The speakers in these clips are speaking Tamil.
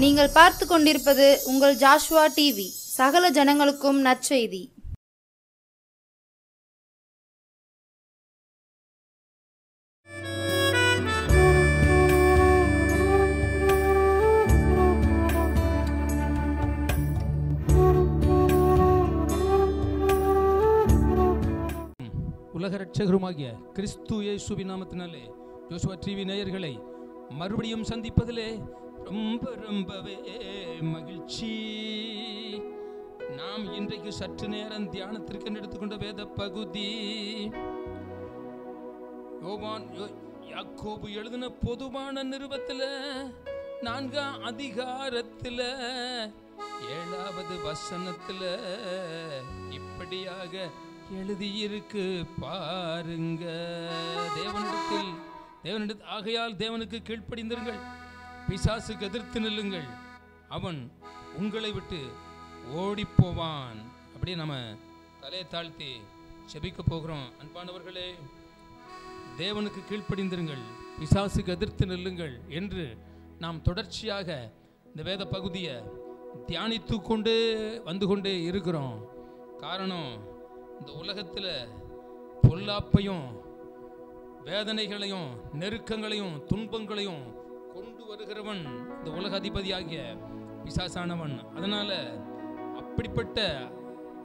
நீங்கள் பார்த்து கொண்டிருப்பது உங்கள் ஜாஷுவா டிவி. சகல ஜனங்களுக்கும் நற்செய்தி. உலக இரட்சகருமாகிய கிறிஸ்து இயேசுவின் நாமத்தினாலே ஜோஷுவா டிவி நேயர்களை மறுபடியும் சந்திப்பதிலே ரொம்பவே மகிழ்ச்சி. நாம் இன்றைக்கு சற்று நேரம் தியானத்திற்கு எடுத்துக்கொண்ட வேத பகுதி யாக்கோபு எழுதின பொதுவான நிருபத்தில் 4ஆம் அதிகாரத்தில் 7வது வசனத்தில் இப்படியாக எழுதியிருக்கு பாருங்க. தேவனிடத்தில் ஆகையால் தேவனுக்கு கீழ்ப்படிந்திருங்கள், பிசாசுக்கு எதிர்த்து நில்லுங்கள், அவன் உங்களை விட்டு ஓடி போவான். அப்படியே நம்ம தலையை தாழ்த்தி செபிக்க போகிறோம். அன்பானவர்களே, தேவனுக்கு கீழ்ப்படிந்திருங்கள், பிசாசுக்கு எதிர்த்து நில்லுங்கள் என்று நாம் தொடர்ச்சியாக இந்த வேத பகுதியை தியானித்து கொண்டு வந்து கொண்டே இருக்கிறோம். காரணம், இந்த உலகத்தில் பொல்லாப்பையும் வேதனைகளையும் நெருக்கங்களையும் துன்பங்களையும் கொண்டு வருகிறவன் இந்த உலக அதிபதியாகிய பிசாசானவன். அதனால அப்படிப்பட்ட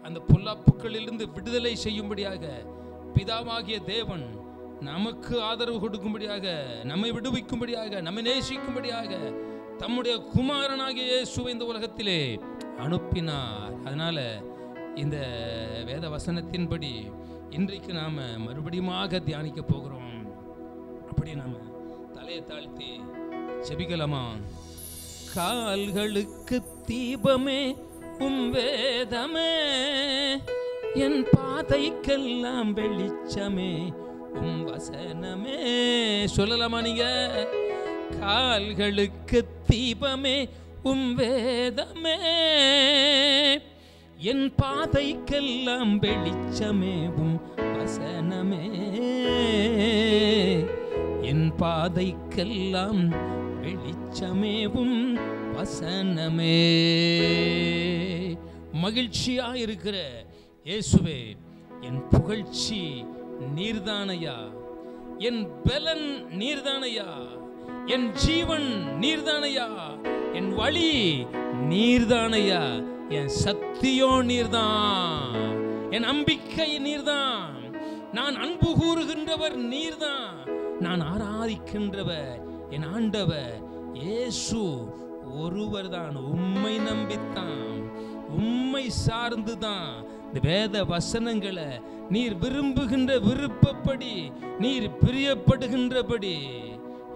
அந்த பொல்லாப்புகளிலிருந்து விடுதலை செய்யும்படியாக பிதாவாகிய தேவன் நமக்கு ஆதரவு கொடுக்கும்படியாக, நம்மை விடுவிக்கும்படியாக, நம்மை நேசிக்கும்படியாக தம்முடைய குமாரனாகிய இயேசுவை இந்த உலகத்திலே அனுப்பினார். அதனால இந்த வேத வசனத்தின்படி இன்றைக்கு நாம் மறுபடியுமாக தியானிக்க போகிறோம். அப்படி நாம் தலையை தாழ்த்தி செபிக்கலாமா? கால்களுக்கு தீபமே உம் வேதமே, என் பாதைக்கெல்லாம் வெளிச்சமே உம் வசனமே. சொல்லலாமா நீங்க? கால்களுக்கு தீபமே உம் வேதமே, என் பாதைக்கெல்லாம் வெளிச்சமேவும் வசனமே, என் பாதைக்கெல்லாம் வெளிச்சமேவும் வசனமே. மகிழ்ச்சியாயிருக்கிற இயேசுவே, என் புகழ்ச்சி நீர்தானையா, என் பலன் நீர்தானையா, என் ஜீவன் நீர்தானையா, என் வழி நீர்தானையா, என் சத்தியம் நீர்தான், என் நம்பிக்கை நீர்தான், நான் அன்பு கூறுகின்றவர் நீர்தான், நான் ஆராதிக்கின்றவர் என் ஆண்டவர் இயேசு ஒருவர் தான். உம்மை நம்பித்தான், உம்மை சார்ந்துதான் இந்த வேத வசனங்களை நீர் விரும்புகின்ற விருப்பப்படி, நீர் பிரியப்படுகின்றபடி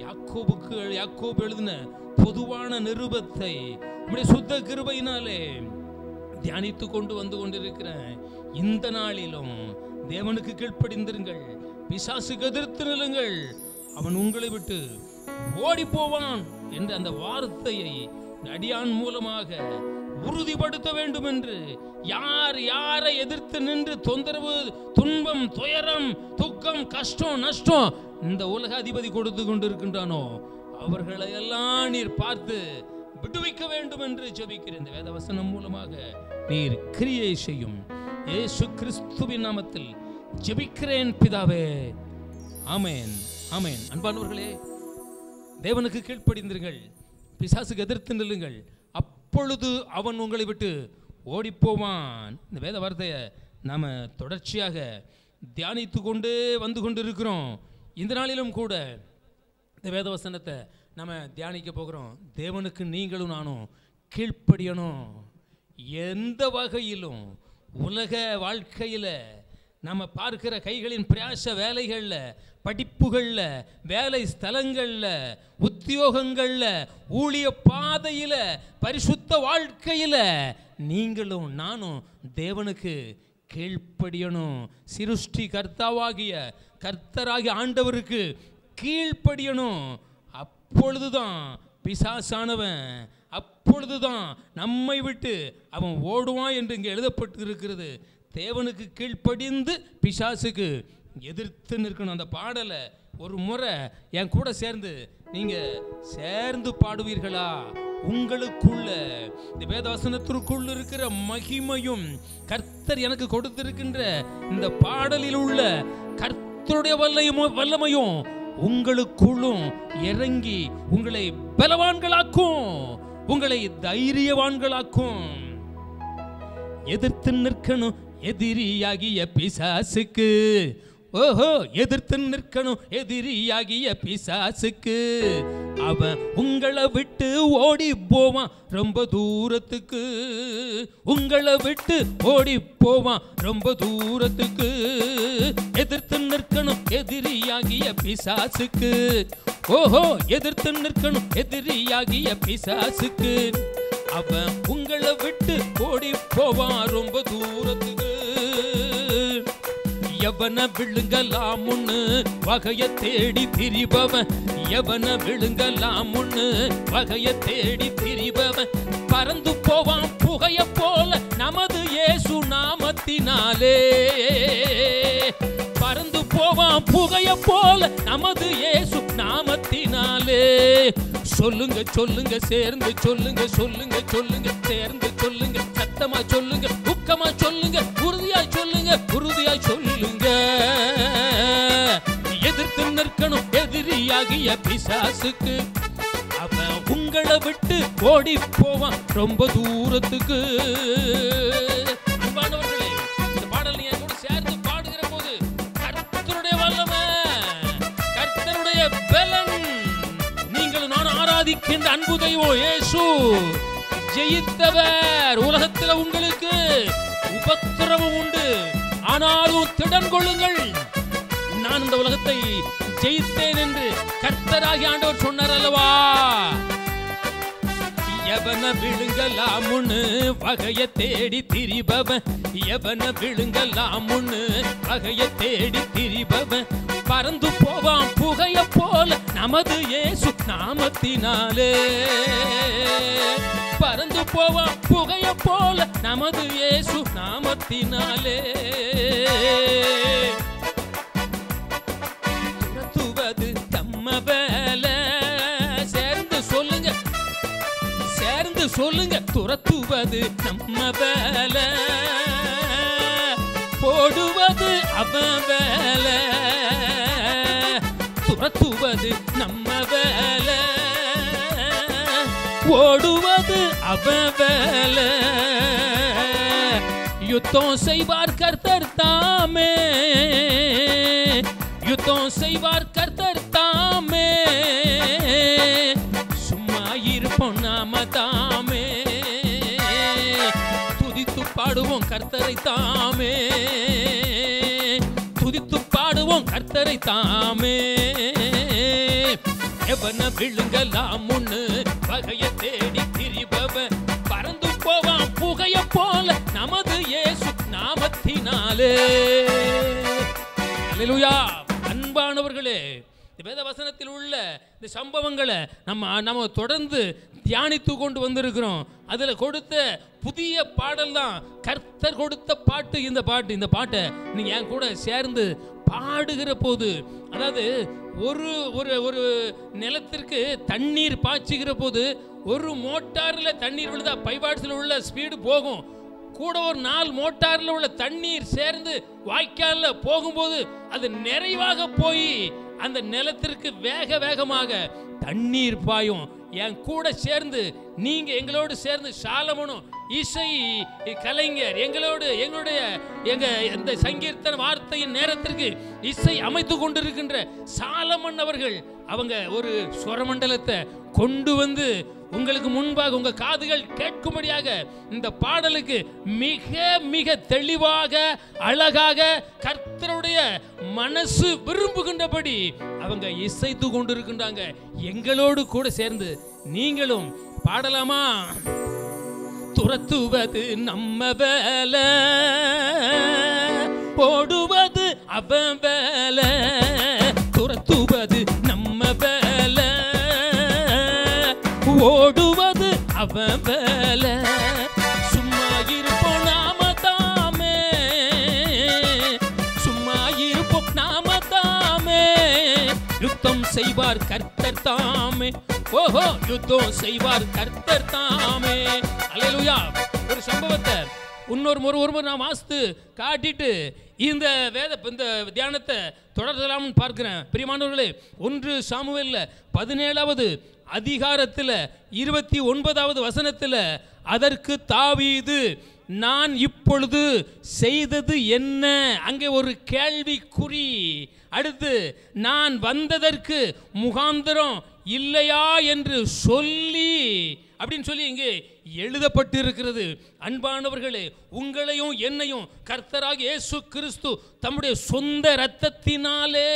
யாக்கோபு எழுதின பொதுவான நிருபத்தை உம்முடைய சுத்த கிருபையினாலே தியானித்து கொண்டு வந்து கொண்டிருக்கிறேன். இந்த நாளிலும் தேவனுக்கு கீழ்ப்படிந்திருங்கள், பிசாசுக்கு எதிர்த்து நில்லுங்கள், அவன் உங்களை விட்டு ஓடி போவான் என்ற அந்த வார்த்தையை அடியான் மூலமாக உறுதிப்படுத்த வேண்டும் என்று, யார் யாரை எதிர்த்து நின்று தொந்தரவு, துன்பம், துயரம், துக்கம், கஷ்டம், நஷ்டம் இந்த உலக அதிபதி கொடுத்து கொண்டிருக்கின்றானோ அவர்களை எல்லாம் நீர் பார்த்து விடுவிக்க வேண்டும் என்று ஜெபிக்கிறேன். இந்த வேத வசனம் மூலமாக நீர் கிரியை செய்யும் இயேசு கிறிஸ்துவின் நாமத்தில் ஜெபிக்கிறேன் பிதாவே, ஆமென், ஆமென். அன்பானவர்களே, தேவனுக்கு கீழ்ப்படிந்திருங்கள், பிசாசுக்கு எதிர்த்து நில்லுங்கள், அப்பொழுது அவன் உங்களை விட்டு ஓடி போவான். இந்த வேத வார்த்தையை நாம் தொடர்ச்சியாக தியானித்து கொண்டு வந்து கொண்டு இருக்கிறோம். இந்த நாளிலும் கூட இந்த வேத வசனத்தை நம்ம தியானிக்க போகிறோம். தேவனுக்கு நீங்களும் நானும் கீழ்ப்படியணும். எந்த வகையிலும் உலக வாழ்க்கையில் நம்ம பார்க்கிற கைகளின் பிரயாச வேலைகளில், படிப்புகளில், வேலை ஸ்தலங்களில், உத்தியோகங்களில், ஊழிய பாதையில், பரிசுத்த வாழ்க்கையில் நீங்களும் நானும் தேவனுக்கு கீழ்ப்படியணும். சிருஷ்டி கர்த்தாவாகிய கர்த்தராகிய ஆண்டவருக்கு கீழ்ப்படியணும். அப்பொழுதுதான் பிசாசானவன், அப்பொழுதுதான் நம்மை விட்டு அவன் ஓடுவான் என்று இங்கே எழுதப்பட்டு இருக்கிறது. தேவனுக்கு கீழ்ப்படிந்து பிசாசுக்கு எதிர்த்து நிற்கணும். அந்த பாடலை ஒரு முறை என் கூட சேர்ந்து நீங்கள் சேர்ந்து பாடுவீர்களா? உங்களுக்குள்ள இந்த வேதவசனத்திற்குள்ள இருக்கிற மகிமையும் கர்த்தர் எனக்கு கொடுத்திருக்கின்ற இந்த பாடலில் உள்ள கர்த்தருடைய வல்லமையும் உங்களுக்குள்ளும் இறங்கி உங்களை பலவான்களாக்கும், உங்களை தைரியவான்களாக்கும். எதிர்த்து நிற்கணும் எதிரியாகிய பிசாசுக்கு. ஓஹோ, எதிர்த்து நிற்கணும் எதிரியாகிய பிசாசுக்கு. அவன் உங்களை விட்டு ஓடி போவான் ரொம்ப தூரத்துக்கு. உங்களை விட்டு ஓடி போவான் ரொம்ப தூரத்துக்கு. எதிர்த்து நிற்கணும் எதிரியாகிய பிசாசுக்கு. ஓஹோ, எதிர்த்து நிற்கணும் எதிரியாகிய பிசாசுக்கு. அவன் உங்களை விட்டு ஓடி போவான் ரொம்ப தூரத்துக்கு. எவன விழுங்கலாமுன்னு வகைய தேடி திரிபவன், எவன விழுங்கலாமுன்னு வகைய தேடி திரிபவன் பறந்து போவான் புகைய போல நமது இயேசு நாமத்தினாலே. பறந்து போவான் புகைய போல நமது இயேசு நாமத்தினாலே. சொல்லுங்க சொல்லுங்க சேர்ந்து சொல்லுங்க, சொல்லுங்க சொல்லுங்க சேர்ந்து சொல்லுங்க, சத்தமா சொல்லுங்க, துக்கமா சொல்லுங்க, உறுதியா சொல்லுங்க, உறுதியா சொல்லுங்க. எதிர்த்து நிற்கணும் எதிரியாகிய பிசாசுக்கு. அவன் உங்களை விட்டு ஓடி போவான் ரொம்ப தூரத்துக்கு. அன்பானவர்களே, இந்த பாடல் நீங்க கூட சேர்ந்து பாடுகிற போது கர்த்தருடைய வல்லமை, கர்த்தருடைய பலன், நீங்கள் நான் ஆராதிக்கின்ற அன்பு தெய்வம் இயேசு ஜெயித்தவர். உலகத்தில் உங்களுக்கு உபத்திரவம் உண்டு, ஆனாலும் திடன் கொள்ளுங்கள், நான் இந்த உலகத்தை ஜெயித்தேன் என்று கர்த்தராகி ஆண்டவர் சொன்னார் அல்லவா. எவன விழுங்கலாமுன்னு வகைய தேடி திரிபவன், எவன விழுங்கலாமுன்னு வகைய தேடி திரிபவன் பறந்து போவான் புகைய போல நமது இயேசு நாமத்தினாலே. பறந்து போவான் புகைய போல நமது இயேசு நாமத்தினாலே. துரத்துவது தம்ம வேலை. சேர்ந்து சொல்லுங்க, சேர்ந்து சொல்லுங்க, துரத்துவது நம்ம வேலை, போடுவது அவன் வேலை. துரத்துவது நம்ம வேலை, ஓடுவது அவன் வேலை. யுத்தம் செய்வார் கர்த்தர் தாமே, யுத்தம் செய்வார் கர்த்தர் தாமே. சும்மா இருப்போம் நாம தாமே, துதித்து பாடுவோம் கர்த்தரை தாமே, துதித்து பாடுவோம் கர்த்தரை தாமே. எவன விழுங்கலாமுன்னு வகைய தேடி திரிபவன் பறந்து போவான் புகைய போல நமது இயேசு நாமத்தினாலே. அல்லேலூயா. அன்பானவர்களே, வேத வசனத்தில் உள்ள இந்த சம்பவங்களை நம்ம தொடர்ந்து தியானித்து கொண்டு வந்திருக்கிறோம். அதில் கொடுத்த புதிய பாடல் தான் கர்த்தர் கொடுத்த பாட்டு. இந்த பாட்டை நீங்கள் என் கூட சேர்ந்து பாடுகிற போது, அதாவது ஒரு ஒரு ஒரு நிலத்திற்கு தண்ணீர் பாய்ச்சுகிற போது ஒரு மோட்டாரில் தண்ணீர் விழுதா பைபாட்ஸில் உள்ள ஸ்பீடு போகும். கூட ஒரு 4 மோட்டாரில் உள்ள தண்ணீர் சேர்ந்து வாய்க்காலில் போகும்போது அது நிறைவாக போய் அந்த நிலத்திற்கு வேக வேகமாக தண்ணீர் பாயும். என் கூட சேர்ந்து நீங்க எங்களோடு சேர்ந்து சாலமோனும் இசை கலைஞர் எங்களுடைய இந்த சங்கீர்த்தன வார்த்தையின் நேரத்திற்கு இசை அமைத்து கொண்டிருக்கின்ற சாலமன் அவர்கள் அவங்க ஒரு ஸ்வரமண்டலத்தை கொண்டு வந்து உங்களுக்கு முன்பாக உங்க காதுகள் கேட்கும்படியாக இந்த பாடலுக்கு மிக மிக தெளிவாக அழகாக கர்த்தருடைய மனசு விரும்புகின்றபடி அவங்க இசைத்து கொண்டிருக்கின்றாங்க. எங்களோடு கூட சேர்ந்து நீங்களும் பாடலாமா? துரத்துவது நம்ம வேலை, போடுவது அவன் வேலை. துரத்துவது நம்ம வேலை, ஓடுவது அவன் வேலை. சும்மா இருப்போம் நாம தாமே, சும்மா இருப்போம் நாம தாமே. யுத்தம் செய்வார் கர்த்தர் தாமே. ஓஹோ, யுத்தம் செய்வார் கர்த்தர் தாமே. அல்லேலூயா. ஒரு சம்பவத்தை ஒருவர் நான் வாசித்து காட்டிட்டு இந்த தியானத்தை தொடரலாம்னு பார்க்கிறேன். பிரியமானவர்களே, 1 சாமுவேல்ல 17வது அதிகாரத்தில் 29வது வசனத்தில், அதற்கு தாவீது, நான் இப்பொழுது செய்தது என்ன? அங்கே ஒரு கேள்விக்குறி. அடுத்து, நான் வந்ததற்கு முகாந்திரம் இல்லையா என்று சொல்லி அப்படின்னு சொல்லி இங்கே எழுதப்பட்டிருக்கிறது. அன்பானவர்களே, உங்களையும் என்னையும் கர்த்தராகிய இயேசு கிறிஸ்து தம்முடைய சொந்த இரத்தத்தினாலே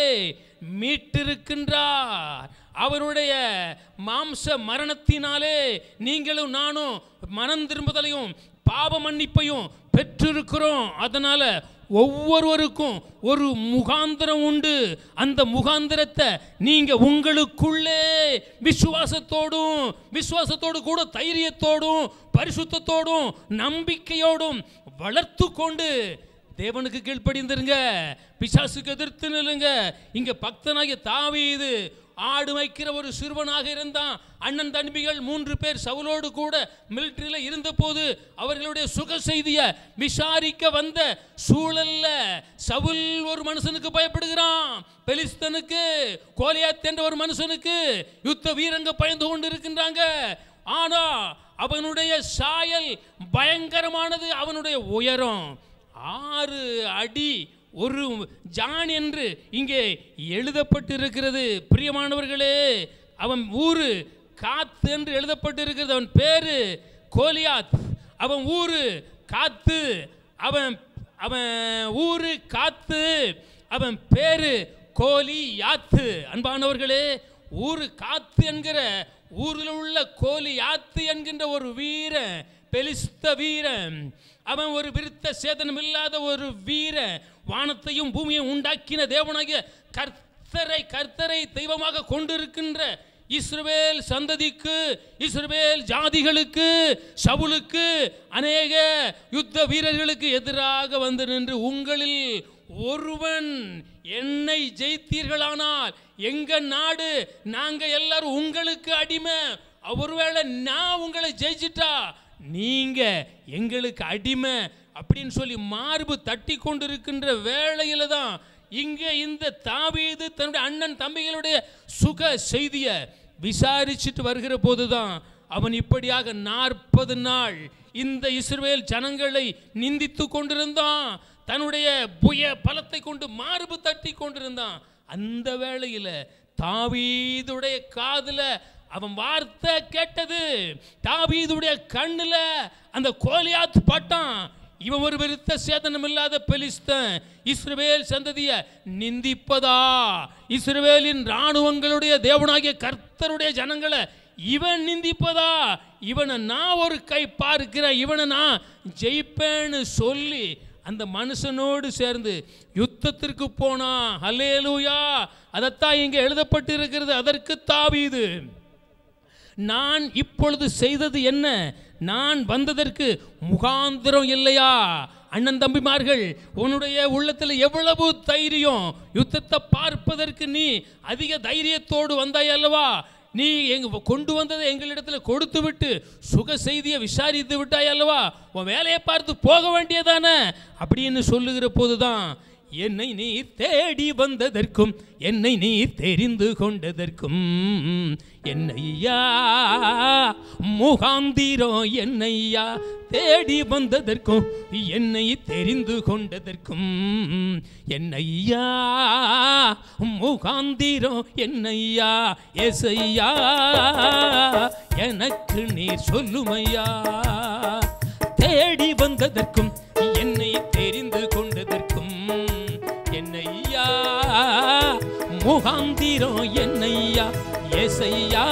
மீட்டிருக்கின்றார். அவருடைய மாம்ச மரணத்தினாலே நீங்களும் நானும் மனம் திரும்புதலையும் பாவ மன்னிப்பையும் பெற்றிருக்கிறோம். அதனால ஒவ்வொருவருக்கும் ஒரு முகாந்திரம் உண்டு. அந்த முகாந்திரத்தை நீங்க உங்களுக்குள்ளே விசுவாசத்தோடு கூட தைரியத்தோடும் பரிசுத்தத்தோடும் நம்பிக்கையோடும் வளர்த்து கொண்டு தேவனுக்கு கீழ்ப்படிந்திருங்க, பிசாசுக்கு எதிர்த்து நில்லுங்க. இங்க பக்தனாகிய தாவீது ஆடு வைக்கிற ஒரு சிறுவனாக இருந்தான். அண்ணன் தம்பிகள் 3 பேர் சவுலோடு கூட மிலிட்டரியில் இருந்த போது அவர்களுடைய சுக செய்தியை விசாரிக்க வந்த சூழல்ல சவுல் ஒரு மனுஷனுக்கு பயப்படுகிறான். பெலிஸ்தனுக்கு, கோலியாத் என்ற ஒரு மனுஷனுக்கு யுத்த வீரங்க பயந்து கொண்டு இருக்கின்றாங்க. ஆனா அவனுடைய சாயல் பயங்கரமானது. அவனுடைய உயரம் 6 அடி 1 ஜான் என்று இங்கே எழுதப்பட்டிருக்கிறது. பிரியமானவர்களே, அவன் ஊரு காத்து என்று எழுதப்பட்டிருக்கிறது. அவன் பேரு கோலியாத். அவன் ஊரு காத்து. அவன் ஊரு காத்து. அவன் பேரு கோலியாத்து. அன்பானவர்களே, ஊரு காத்து என்கிற ஊரில் உள்ள கோலியாத்து என்கின்ற ஒரு வீரன், பெலிஸ்த வீரன். அவன் ஒரு விருத்த சேதனம் இல்லாத ஒரு வீரன். வானத்தையும் பூமியை உண்டாக்கின தேவனாகிய கர்த்தரை தெய்வமாக கொண்டிருக்கின்ற இஸ்ரவேல் சந்ததிக்கு, இஸ்ரவேல் ஜாதிகளுக்கு, சவுலுக்கு, அநேக யுத்த வீரர்களுக்கு எதிராக வந்து நின்று, உங்களில் ஒருவன் என்னை ஜெயித்தீர்களானால் எங்க நாடு, நாங்க எல்லாரும் உங்களுக்கு அடிமை. ஒருவேளை நான் உங்களை ஜெயிச்சிட்டா நீங்க எங்களுக்கு அடிமை அப்படின்னு சொல்லி மார்பு தட்டி கொண்டிருக்கின்ற வேளையில தான் இங்கே இந்த தாவீது தன்னுடைய அண்ணன் தம்பிகளுடைய சுக செய்தியை விசாரிச்சுட்டு வருகிற போதுதான் அவன் இப்படியாக 40 நாள் இந்த இஸ்ரவேல் ஜனங்களை நிந்தித்து கொண்டிருந்தான். தன்னுடைய புய பலத்தை கொண்டு மார்பு தட்டி கொண்டிருந்தான். அந்த வேளையில தாவீதுடைய காதுல அவன் வார்த்தை கேட்டது. தாவீதுடைய கண்ணுல அந்த கோலியாத் பட்டான். இவன் ஒரு விருத்த சேதனம் இல்லாத பெலிஸ்தன் இஸ்ரவேல் சந்ததியை நிந்திப்பதா, இஸ்ரவேலின் இராணுவங்களுடைய தேவனாகிய கர்த்தருடைய ஜனங்களை இவன் நிந்திப்பதா, இவனை நான் ஒரு கை பார்க்கிறேன், இவனை நான் ஜெயிப்பேன்னு சொல்லி அந்த மனுஷனோடு சேர்ந்து யுத்தத்திற்கு போனா. ஹல்லேலூயா. அதைத்தான் இங்கே எழுதப்பட்டு இருக்கிறது. அதற்கு தாவீது, நான் இப்பொழுது செய்தது என்ன? நான் வந்ததற்கு முகாந்திரம் இல்லையா? அண்ணன் தம்பிமார்கள், உன்னுடைய உள்ளத்தில் எவ்வளவு தைரியம்! யுத்தத்தை பார்ப்பதற்கு நீ அதிக தைரியத்தோடு வந்தாய் அல்லவா? நீ கொண்டு வந்ததை எங்களிடத்தில் கொடுத்து விட்டு சுக செய்தியை விசாரித்து விட்டாய் அல்லவா? உன் வேலையை பார்த்து போக வேண்டியதானே அப்படின்னு சொல்லுகிற போதுதான், என்னை நீ தேடி வந்ததற்கும் என்னை நீ தெரிந்து கொண்டதற்கும் என்னையா முகாந்திரம், என்னையா தேடி வந்ததற்கும் என்னை தெரிந்து கொண்டதற்கும் என்னையா முகாந்திரம், என்னையா ஏசையா எனக்கு நீர் சொல்லுமையா. தேடி வந்ததற்கும் என்னை தெரிந்து கொண்டதற்கும் என்னையா முகாந்திரம், என்னையா ஏசையா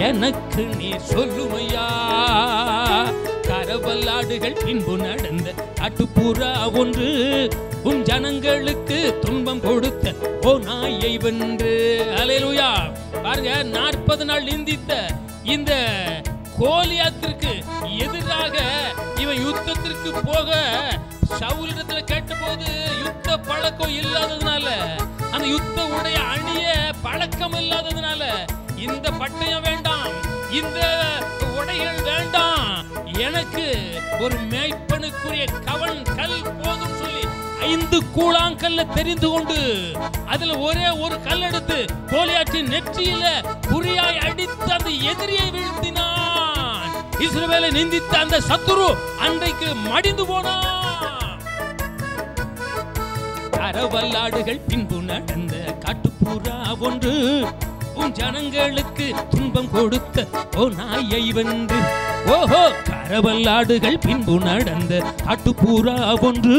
எனக்கு நீர் சொல்லுமையா. கரவல்லாடுகள் பின்பு நடந்த காட்டுப்புறா ஒன்று உம் ஜனங்களுக்கு துன்பம் கொடுத்த ஓ நாயை வென்று. அல்லேலூயா. பாருங்க, 40 நாள் நிந்தித்த இந்த கோலியாத்திற்கு எதிராக இவன் யுத்தத்திற்கு போக சவுலிடத்துல கேட்டபோது யுத்த பழக்கம் இல்லாததுனால, அந்த யுத்த உடைய அணிய பழக்கம் இல்லாததுனால, இந்த பட்டயம் வேண்டாம், இந்த உடைகள் வேண்டாம், எனக்கு ஒரு மேய்ப்பனுக்குரிய கவன் கல் போதும் சொல்லி 5 கூழாங்கல்ல தெரிந்து கொண்டு அதுல ஒரே ஒரு கல் எடுத்து கோலியாத்தின் நெற்றியில குறியாய் அடித்து அந்த எதிரியை வீழ்த்தினான். இஸ்ரவேலை நிந்தித்த அந்த சத்துரு அன்றைக்கு மடிந்து போனான். கரவல்லாடுகள் பின்பு நடந்த காட்டுப்புறா ஒன்று உன் ஜனங்களுக்கு துன்பம் கொடுத்த ஓ நாயை வென்று. ஓஹோ, கரவல்லாடுகள் பின்பு நடந்த காட்டுப்புறா ஒன்று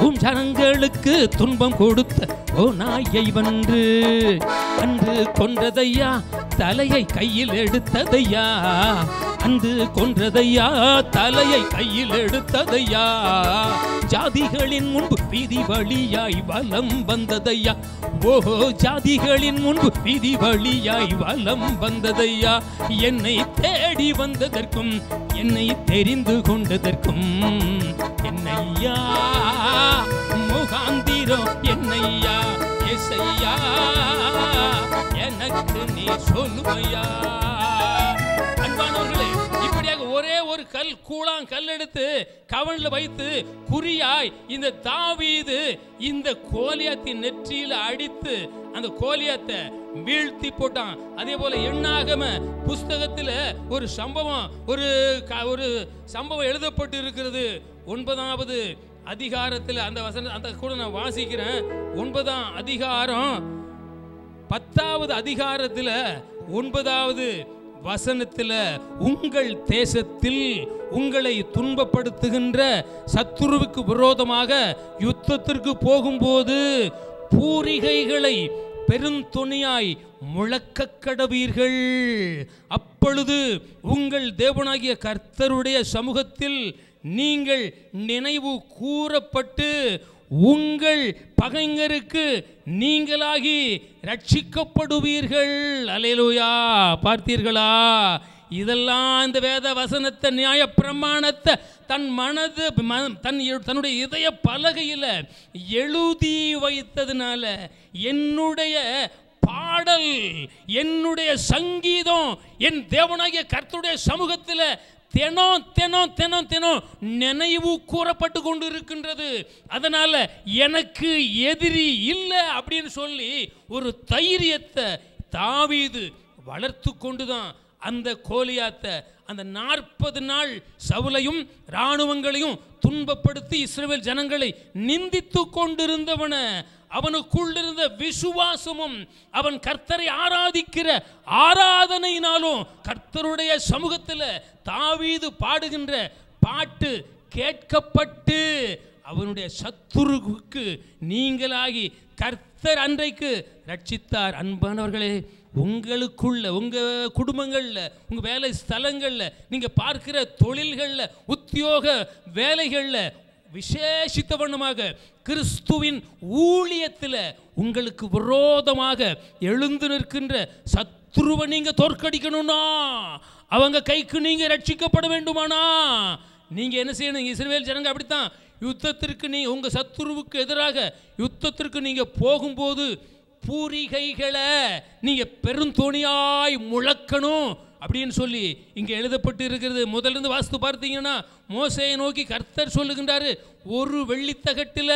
உன் ஜனங்களுக்கு துன்பம் கொடுத்த ஓ நாயை வென்று. அன்று கொன்றதையா, தலையை கையில் எடுத்ததையா, அன்று கொன்றதையா, தலையை கையில் எடுத்ததையா, ஜாதிகளின் முன்பு வீதி வழியாய் வலம் வந்ததையா. ஓஹோ, ஜாதிகளின் முன்பு வீதி வழியாய் வலம் வந்ததையா. என்னை தேடி வந்ததற்கும் என்னை தெரிந்து கொண்டதற்கும் என்னையா முகாந்திரம் என்னையா ஏசையா எனக்கு நீ சொல்லுவையா. அன்பானவர்களே, இப்படியாக ஒரே ஒரு கல் கூழாங்கல் எடுத்து கவன்ல வைத்து குறியாய் இந்த தாவீது இந்த கோலியாத்தின் நெற்றியில அடித்து அந்த கோலியாத்தை வீழ்த்தி போட்டான். அதே போல எண்ணாகம புஸ்தகத்துல ஒரு சம்பவம் ஒரு சம்பவம் எழுதப்பட்டு இருக்கிறது. 9வது அதிகாரத்தில் அந்த வசனம் அந்த கூட நான் வாசிக்கிறேன். 9ஆம் அதிகாரம் 10வது அதிகாரத்தில் 9வது வசனத்தில், உங்கள் தேசத்தில் உங்களை துன்பப்படுத்துகின்ற சத்துருவுக்கு விரோதமாக யுத்தத்திற்கு போகும்போது பூரிகைகளை பெருந்தொனியாய் முழக்க கடவீர்கள். அப்பொழுது உங்கள் தேவனாகிய கர்த்தருடைய சமூகத்தில் நீங்கள் நினைவு கூறப்பட்டு உங்கள் பகைஞருக்கு நீங்களாகி ரட்சிக்கப்படுவீர்கள். அல்லேலூயா. பார்த்தீர்களா? இதெல்லாம் இந்த வேத வசனத்தை நியாய பிரமாணத்தை தன் மனது தன்னுடைய இதய பலகையில் எழுதி வைத்ததுனால என்னுடைய பாடல், என்னுடைய சங்கீதம் என் தேவனாகிய கர்த்தருடைய சமூகத்தில் தினம் தினம் தினம் தினம் நினைவு கூறப்பட்டு கொண்டு இருக்கின்றது. அதனால எனக்கு எதிரி இல்லை அப்படின்னு சொல்லி ஒரு தைரியத்தை தாவீது வளர்த்து கொண்டுதான் அந்த கோலியாத்தை அந்த 40 நாள் சவுலையும் இராணுவங்களையும் துன்பப்படுத்தி இஸ்ரவேல் ஜனங்களை நிந்தித்து கொண்டிருந்தவன, அவனுக்குள் இருந்த விசுவாசமும் அவன் கர்த்தரை ஆராதிக்கிற ஆராதனையினாலும் கர்த்தருடைய சமூகத்தில் தாவீது பாடுகின்ற பாட்டு கேட்கப்பட்டு அவனுடைய சத்துருவுக்கு நீங்களாகி கர்த்தர் அன்றைக்கு ரட்சித்தார். அன்பானவர்களே, உங்களுக்குள்ள உங்கள் குடும்பங்களில் உங்கள் வேலை ஸ்தலங்களில் நீங்கள் பார்க்கிற தொழில்களில் உத்தியோக வேலைகளில் விசேஷித்த வண்ணமாக கிறிஸ்துவின் ஊழியத்தில் உங்களுக்கு விரோதமாக எழுந்து நிற்கின்ற சத்துருவை நீங்கள் தோற்கடிக்கணும்னா, அவங்க கைக்கு நீங்கள் ரட்சிக்கப்பட வேண்டுமானா நீங்கள் என்ன செய்யணும்? இஸ்ரவேல் ஜனங்க அப்படித்தான். யுத்தத்திற்கு உங்கள் சத்துருவுக்கு எதிராக யுத்தத்திற்கு நீங்கள் போகும்போது பூரிகைகளை நீங்கள் பெருந்தோணியாய் முழக்கணும் அப்படின்னு சொல்லி இங்கே எழுதப்பட்டு இருக்கிறது. முதலிருந்து வாஸ்து பார்த்தீங்கன்னா, மோசேயை நோக்கி கர்த்தர் சொல்லுகின்றாரு, ஒரு வெள்ளித்தகட்டில்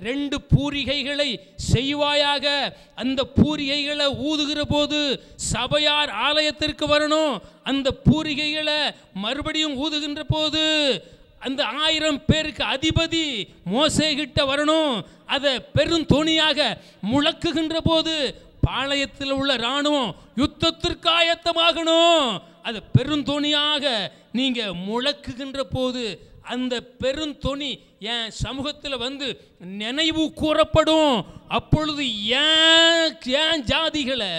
2 பூரிகைகளை செய்வாயாக. அந்த பூரிகைகளை ஊதுகிற போது சபையார் ஆலயத்திற்கு வரணும். அந்த பூரிகைகளை மறுபடியும் ஊதுகின்ற போது அந்த 1000 பேருக்கு அதிபதி மோசே கிட்ட வரணும். அதை பெருந்தொனியாக முழக்குகின்ற போது பாளையத்தில் உள்ள இராணுவம் யுத்தத்திற்கு ஆயத்தமாகணும். அதை பெருந்தொனியாக நீங்க முழக்குகின்ற போது அந்த பெருந்தொனி என் சமூகத்தில் வந்து நினைவு கூறப்படும். அப்பொழுது ஏன் ஜாதிகளை,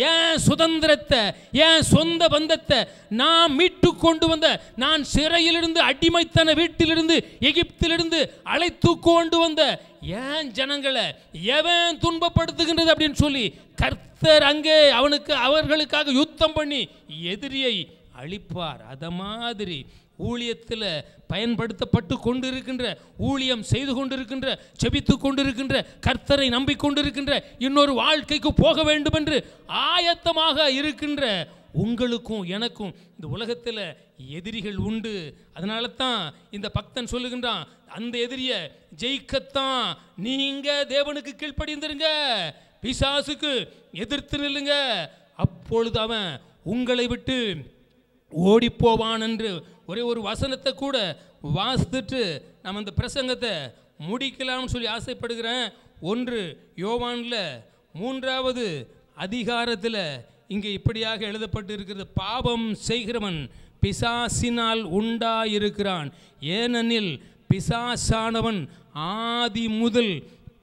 ஏன் சுதந்திரத்தை, ஏன் சொந்த பந்தத்தை நான் மீட்டு கொண்டு வந்த, நான் சிறையிலிருந்து அடிமைத்தன வீட்டிலிருந்து எகிப்திலிருந்து அழைத்து கொண்டு வந்த ஏன் ஜனங்களை எவன் துன்பப்படுத்துகின்றது அப்படின்னு சொல்லி கர்த்தர் அங்கே அவர்களுக்காக யுத்தம் பண்ணி எதிரியை அளிப்பார். அத மாதிரி ஊழியத்தில் பயன்படுத்தப்பட்டு கொண்டிருக்கின்ற, ஊழியம் செய்து கொண்டிருக்கின்ற, செபித்து கொண்டிருக்கின்ற, கர்த்தரை நம்பிக்கொண்டிருக்கின்ற, இன்னொரு வாழ்க்கைக்கு போக வேண்டும் என்று ஆயத்தமாக இருக்கின்ற உங்களுக்கும் எனக்கும் இந்த உலகத்தில் எதிரிகள் உண்டு. அதனால தான் இந்த பக்தன் சொல்லுகின்றான், அந்த எதிரியை ஜெயிக்கத்தான் நீங்க தேவனுக்கு கீழ்ப்படிந்திருங்க, பிசாசுக்கு எதிர்த்து நில்லுங்க, அப்பொழுது அவன் உங்களை விட்டு ஓடிப்போவான் என்று ஒரே ஒரு வசனத்தை கூட வாசித்துட்டு நம்ம இந்த பிரசங்கத்தை முடிக்கலாம்னு சொல்லி ஆசைப்படுகிறேன். 1 யோவானில் 3வது அதிகாரத்தில் இங்கே இப்படியாக எழுதப்பட்டு இருக்கிறது, பாவம் செய்கிறவன் பிசாசினால் உண்டாயிருக்கிறான், ஏனெனில் பிசாசானவன் ஆதி முதல்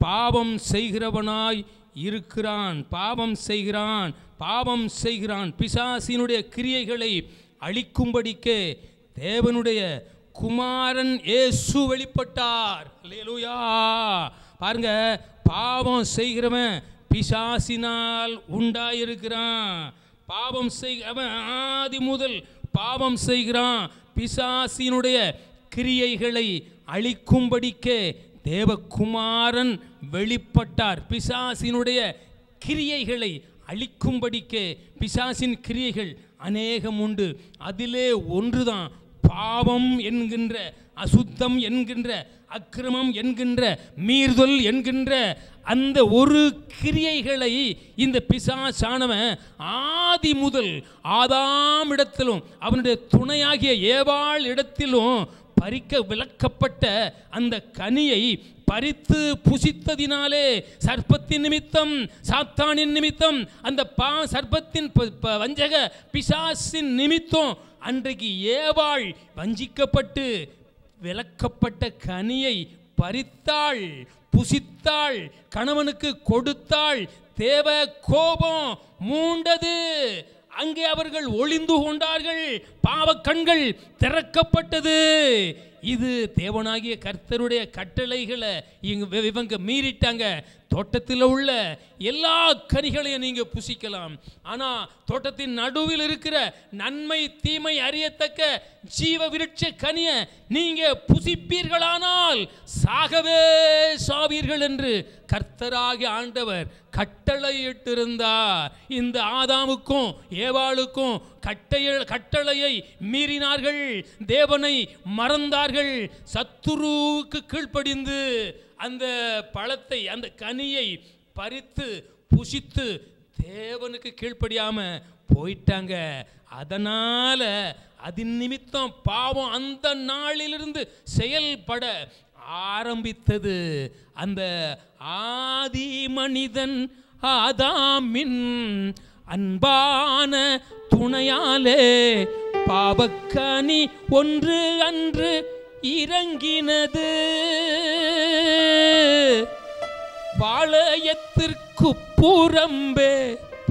பாவம் செய்கிறவனாய் இருக்கிறான். பாவம் செய்கிறான். பிசாசினுடைய கிரியைகளை அழிக்கும்படிக்கே தேவனுடைய குமாரன் இயேசு வெளிப்பட்டார். அல்லேலூயா. பாருங்க, பாவம் செய்கிறவன் பிசாசினால் உண்டாயிருக்கிறான். பாவம் செய்கிறவன் ஆதி முதல் பாவம் செய்கிறான். பிசாசினுடைய கிரியைகளை அழிக்கும்படிக்கே தேவகுமாரன் வெளிப்பட்டார். பிசாசினுடைய கிரியைகளை அழிக்கும்படிக்கே, பிசாசின் கிரியைகள் அநேகம் உண்டு. அதிலே ஒன்றுதான் பாவம் என்கின்ற, அசுத்தம் என்கின்ற, அக்கிரமம் என்கின்ற, மீறுதல் என்கின்ற அந்த ஒரு கிரியைகளை இந்த பிசாசானவன் ஆதி முதல் ஆதாம் இடத்திலும் அவனுடைய துணையாகிய ஏவாள் இடத்திலும் பறிக்க விலக்கப்பட்ட அந்த கனியை பறித்து புசித்ததினாலே, சர்ப்பத்தின் நிமித்தம், சாத்தானின் நிமித்தம், அந்த சர்ப்பத்தின் வஞ்சக பிசாசின் நிமித்தம் அன்றைக்கு ஏவாள் வஞ்சிக்கப்பட்டு விலக்கப்பட்ட கனியை பறித்தாள், புசித்தாள், கணவனுக்கு கொடுத்தாள். தேவ கோபம் மூண்டது. அங்கே அவர்கள் ஒளிந்து கொண்டார்கள். பாவ கண்கள் திறக்கப்பட்டது. இது தேவனாகிய கர்த்தருடைய கட்டளைகளை இவங்க மீறிட்டாங்க. தோட்டத்தில் உள்ள எல்லா கனிகளையும் நீங்க புசிக்கலாம், ஆனா தோட்டத்தின் நடுவில் இருக்கிற நன்மை தீமை அறியத்தக்க ஜீவ விருட்ச கனியை நீங்க புசிப்பீர்களானால் சாகவே சாவீர்கள் என்று கர்த்தராகிய ஆண்டவர் கட்டளையிட்டிருந்தார். இந்த ஆதாமுக்கும் ஏவாளுக்கும் கட்டளையை மீறினார்கள், தேவனை மறந்தார்கள், சத்துருவுக்கு கீழ்ப்படிந்து அந்த பழத்தை, அந்த கனியை பறித்து புசித்து தேவனுக்கு கீழ்ப்படியாம போயிட்டாங்க. அதனால அதன் நிமித்தம் பாவம் அந்த நாளிலிருந்து செயல்பட ஆரம்பித்தது. அந்த ஆதி மனிதன் ஆதாமின் அன்பான துணையாலே பாவக்கனி ஒன்று அன்று இறங்கினது. பாளையத்திற்கு புறம்பே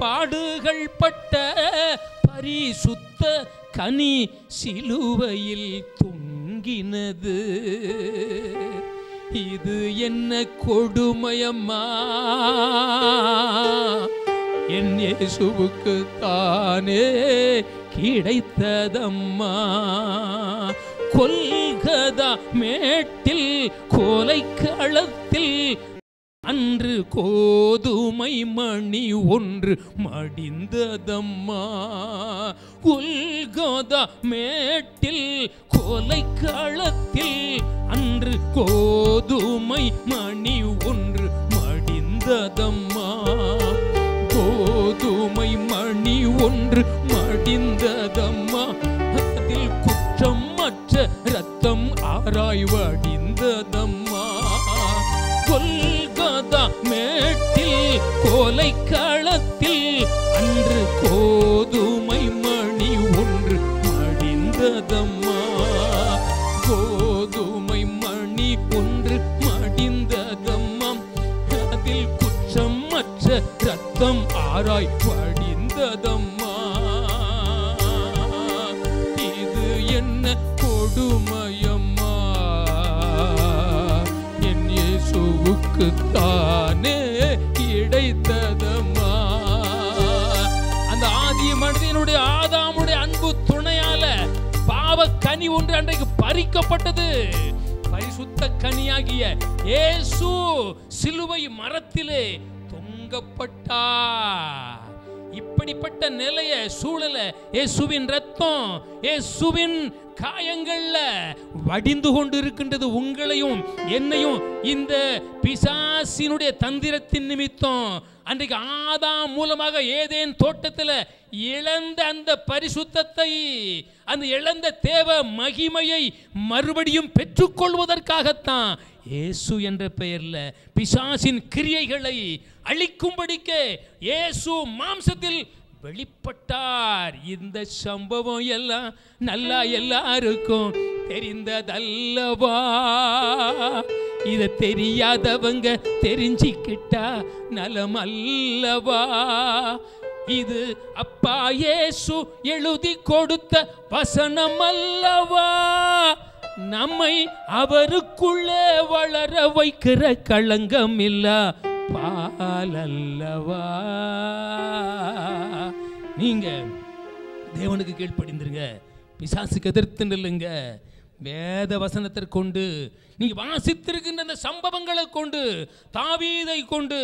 பாடுகள் பட்ட பரிசுத்த கனி சிலுவையில் தொங்கினது. இது என்ன கொடுமையம்மா, என் இயேசுவுக்கு தானே கிடைத்ததம்மா. கொல்கதா மேட்டில் கோலைக்களத்தில் அன்று கோதுமை மணி ஒன்று மடிந்ததம்மா. கொல்கதா மேட்டில் கோலைக்களத்தில் அன்று கோதுமை மணி ஒன்று மடிந்ததம்மா. கோதுமை மணி ஒன்று மடிந்ததம்மா. அதில் குற்றமற்ற இரத்தம் ஆராய் வடிந்ததம்மா. கொல்கதா மேட்டில் கோலைக்களத்தில் அன்று கோதுமை மணி ஒன்று மடிந்ததம்மா. கோதுமை மணி ஒன்று மடிந்ததம்மா. அதில் குற்றமற்ற இரத்தம் ஆராய் வடிந்ததம்மா. இது என்ன கொடுமையம்மா, என் இயேசுவுக்கு தானே கிடைத்ததம்மா. அந்த ஆதி மனிதனுடைய ஆதாமுடைய அன்பு துணை பாவ கனி ஒன்று அன்றைக்கு பறிக்கப்பட்டது. பரிசுத்த கனியாகிய இயேசு சிலுவை மரத்திலே தொங்கப்பட்டார். இப்படிப்பட்ட நிலைய சூழல இயேசுவின் ரத்தம், இயேசுவின் காயங்கள்ல வடிந்து கொண்டு இருக்கின்றது. உங்களையும் என்னையும் இந்த பிசாசினுடைய தந்திரத்தின் நிமித்தம் அன்றைக்கு ஆதாம் மூலமாக ஏதேன் தோட்டத்தில் இழந்த அந்த பரிசுத்தத்தை, அந்த இழந்த தேவ மகிமையை மறுபடியும் பெற்றுக்கொள்வதற்காகத்தான் இயேசு என்ற பெயரில் பிசாசின் கிரியைகளை அழிக்கும்படிக்கு இயேசு மாம்சத்தில் வெளிப்பட்டார். இந்த சம்பவம் எல்லாம் நல்லா எல்லாருக்கும் தெரிந்ததல்லவா? இதை தெரியாதவங்க தெரிஞ்சிக்கிட்டா நலம் அல்லவா? இது அப்பா இயேசு எழுதி கொடுத்த வசனம் அல்லவா? நம்மை அவருக்குள்ளே வளர வைக்கிற களங்கம் இல்ல பாலல்லவா? நீங்க தேவனுக்கு கீழ்ப்படிந்துருங்க, பிசாசுக்கு எதிர்த்து நில்லுங்க. வேத வசனத்தை கொண்டு நீங்க வாசித்திருக்கின்ற அந்த சம்பவங்களை கொண்டு, தாவீதை கொண்டு,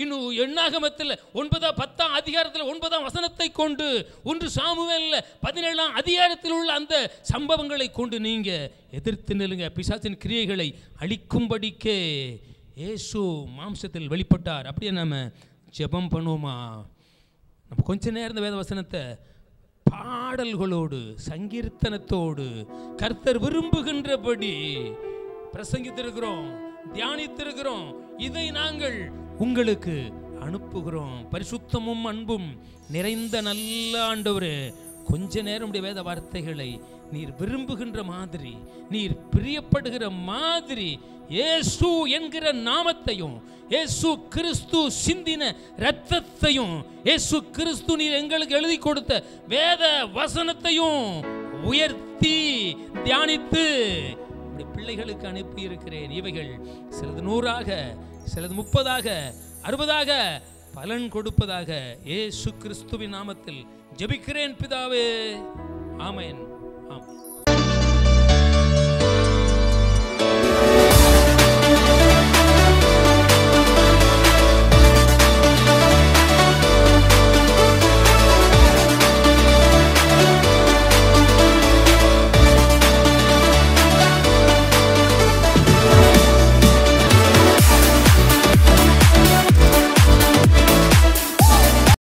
இன்னும் எண்ணாகமத்தில் 9-10 அதிகாரத்தில் 9 வசனத்தை கொண்டு, 1 சாமுவேல்ல 17 அதிகாரத்தில் உள்ள அந்த சம்பவங்களை கொண்டு நீங்க எதிர்த்து நில்லுங்க. பிசாசின் கிரியைகளை அழிக்கும்படிக்கே இயேசு மாம்சத்தில் வெளிப்பட்டார். அப்படியே நம்ம ஜெபம் பண்ணுவோமா? நம்ம கொஞ்ச நேரம் இந்த வேத வசனத்தை பாடல்களோடு சங்கீர்த்தனத்தோடு கர்த்தர் விரும்புகின்றபடி பிரசங்கித்திருக்கிறோம், தியானித்திருக்கிறோம். இதை நாங்கள் உங்களுக்கு அனுப்புகிறோம். பரிசுத்தமும் அன்பும் நிறைந்த நல்ல ஆண்டவரே, கொஞ்ச நேரம் வேத வார்த்தைகளை நீர் விரும்புகின்ற மாதிரி, நீர் பிரியப்படுகிற மாதிரி இயேசு என்கிற நாமத்தையும், இயேசு கிறிஸ்து சிந்தின இரத்தத்தையும், இயேசு கிறிஸ்து நீர் எங்களுக்கு எழுதி கொடுத்த வேத வசனத்தையும் உயர்த்தி தியானித்து பிள்ளைகளுக்கு அனுப்பி இருக்கிறேன். இவைகள் சிலது 100ஆக, சிலது 30ஆக, 60ஆக பலன் கொடுப்பதாக இயேசு கிறிஸ்துவின் நாமத்தில் ஜெபிக்கிறேன் பிதாவே. ஆமென். ஆமென்.